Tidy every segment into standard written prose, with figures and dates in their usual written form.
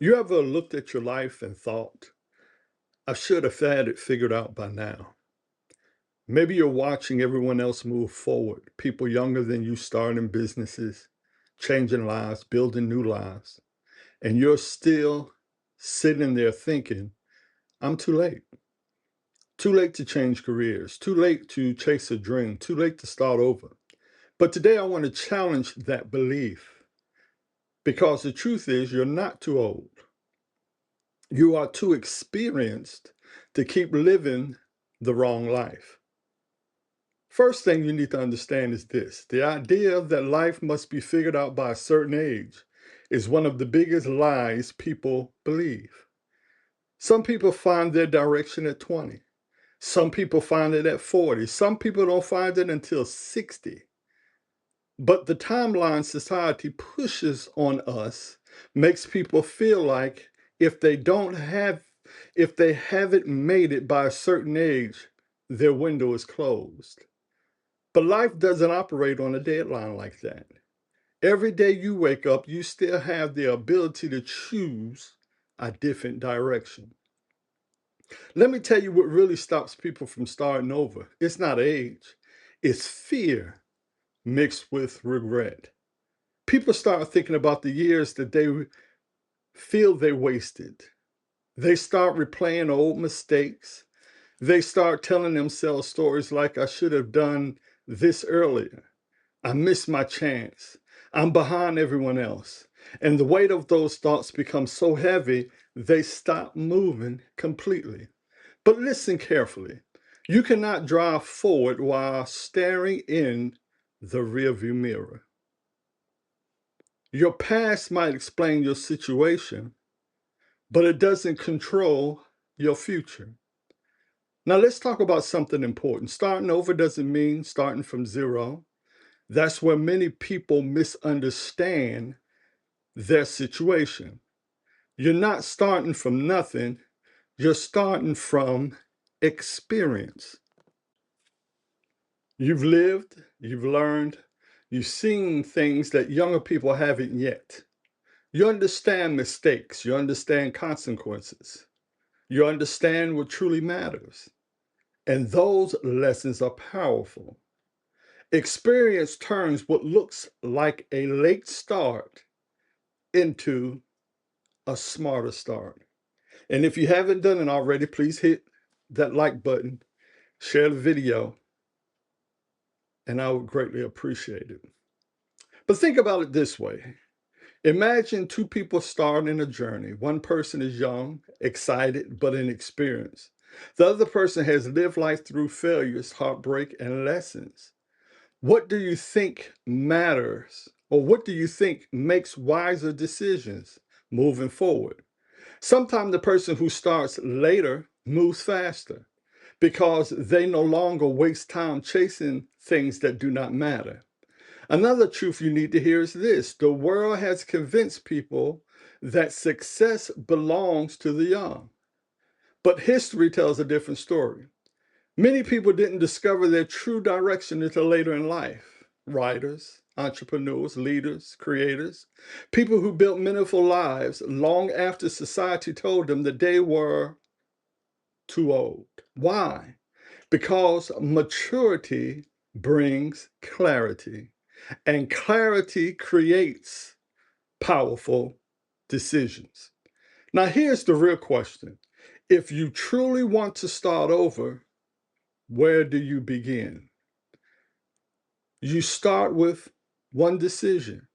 You ever looked at your life and thought, I should have had it figured out by now? Maybe you're watching everyone else move forward, people younger than you starting businesses, changing lives, building new lives, and you're still sitting there thinking, I'm too late. Too late to change careers, too late to chase a dream, too late to start over. But today I want to challenge that belief because the truth is you're not too old. You are too experienced to keep living the wrong life. First thing you need to understand is this. The idea that life must be figured out by a certain age is one of the biggest lies people believe. Some people find their direction at 20. Some people find it at 40. Some people don't find it until 60. But the timeline society pushes on us makes people feel like if they don't have, if they haven't made it by a certain age, their window is closed. But life doesn't operate on a deadline like that. Every day you wake up, you still have the ability to choose a different direction. Let me tell you what really stops people from starting over. It's not age, it's fear mixed with regret. People start thinking about the years that they feel they wasted. They start replaying old mistakes. They start telling themselves stories like, I should have done this earlier. I missed my chance. I'm behind everyone else. And the weight of those thoughts becomes so heavy, they stop moving completely. But listen carefully. You cannot drive forward while staring in the rearview mirror. Your past might explain your situation, but it doesn't control your future. Now let's talk about something important. Starting over doesn't mean starting from zero. That's where many people misunderstand their situation. You're not starting from nothing, you're starting from experience. You've lived, you've learned, you've seen things that younger people haven't yet. You understand mistakes, you understand consequences, you understand what truly matters. And those lessons are powerful. Experience turns what looks like a late start into a smarter start. And if you haven't done it already, please hit that like button, share the video, and I would greatly appreciate it. But think about it this way. Imagine two people starting a journey. One person is young, excited, but inexperienced. The other person has lived life through failures, heartbreak, and lessons. What do you think matters, or what do you think makes wiser decisions moving forward? Sometimes the person who starts later moves faster because they no longer waste time chasing things that do not matter. Another truth you need to hear is this: the world has convinced people that success belongs to the young. But history tells a different story. Many people didn't discover their true direction until later in life. Writers, entrepreneurs, leaders, creators, people who built meaningful lives long after society told them that they were too old. Why? Because maturity brings clarity, and clarity creates powerful decisions. Now, here's the real question. If you truly want to start over, where do you begin? You start with one decision,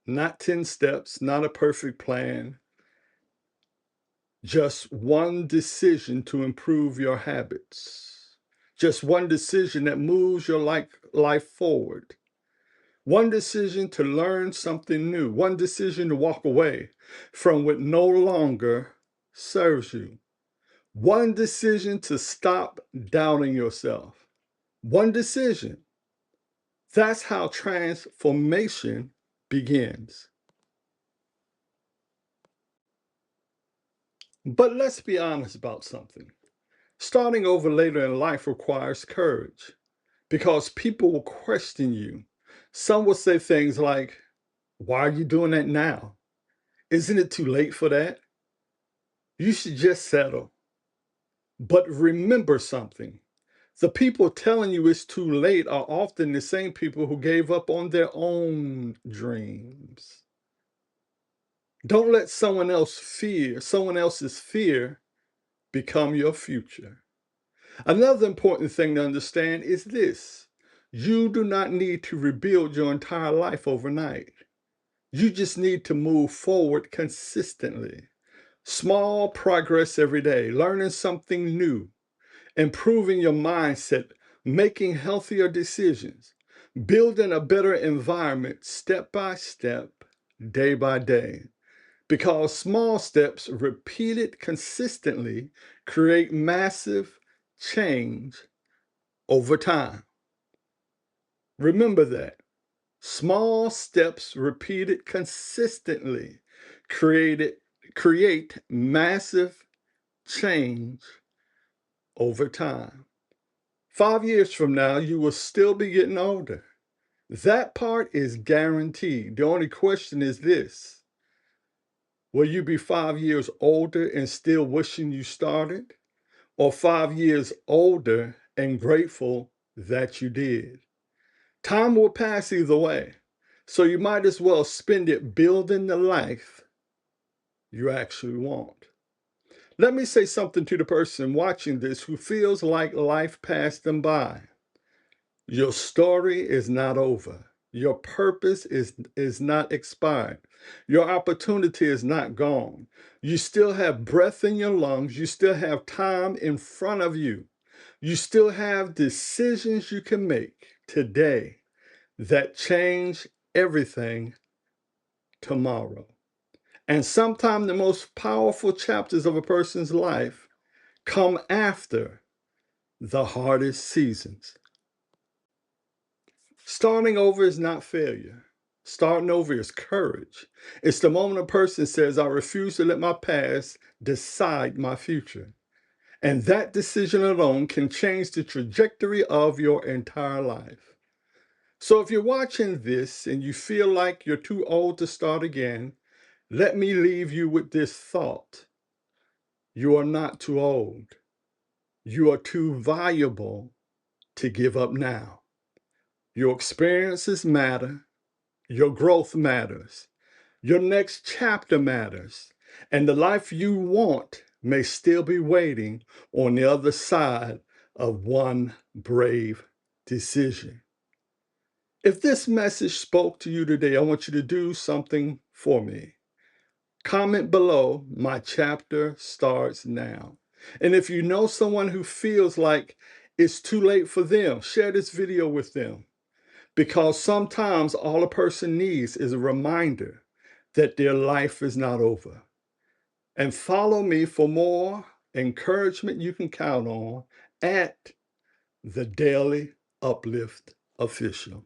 not 10 steps, not a perfect plan, just one decision to improve your habits, just one decision that moves your life forward, one decision to learn something new, one decision to walk away from what no longer serves you, one decision to stop doubting yourself, one decision. That's how transformation begins. But let's be honest about something. Starting over later in life requires courage because people will question you. Some will say things like, why are you doing that now? Isn't it too late for that? You should just settle. But remember something. The people telling you it's too late are often the same people who gave up on their own dreams. Don't let someone else's fear become your future. Another important thing to understand is this. You do not need to rebuild your entire life overnight. You just need to move forward consistently. Small progress every day, learning something new, improving your mindset, making healthier decisions, building a better environment step by step, day by day. Because small steps repeated consistently create massive change over time. Remember that. Small steps repeated consistently create massive change over time. 5 years from now, you will still be getting older. That part is guaranteed. The only question is this: will you be 5 years older and still wishing you started? Or 5 years older and grateful that you did? Time will pass either way, so you might as well spend it building the life you actually want. Let me say something to the person watching this who feels like life passed them by. Your story is not over. Your purpose is not expired. Your opportunity is not gone. You still have breath in your lungs. You still have time in front of you. You still have decisions you can make today that change everything tomorrow. And sometimes the most powerful chapters of a person's life come after the hardest seasons. Starting over is not failure. Starting over is courage. It's the moment a person says, I refuse to let my past decide my future. And that decision alone can change the trajectory of your entire life. So if you're watching this and you feel like you're too old to start again, let me leave you with this thought. You are not too old. You are too valuable to give up now. Your experiences matter. Your growth matters. Your next chapter matters. And the life you want may still be waiting on the other side of one brave decision. If this message spoke to you today, I want you to do something for me. Comment below, my chapter starts now. And if you know someone who feels like it's too late for them, share this video with them. Because sometimes all a person needs is a reminder that their life is not over. And follow me for more encouragement you can count on at the Daily Uplift Official.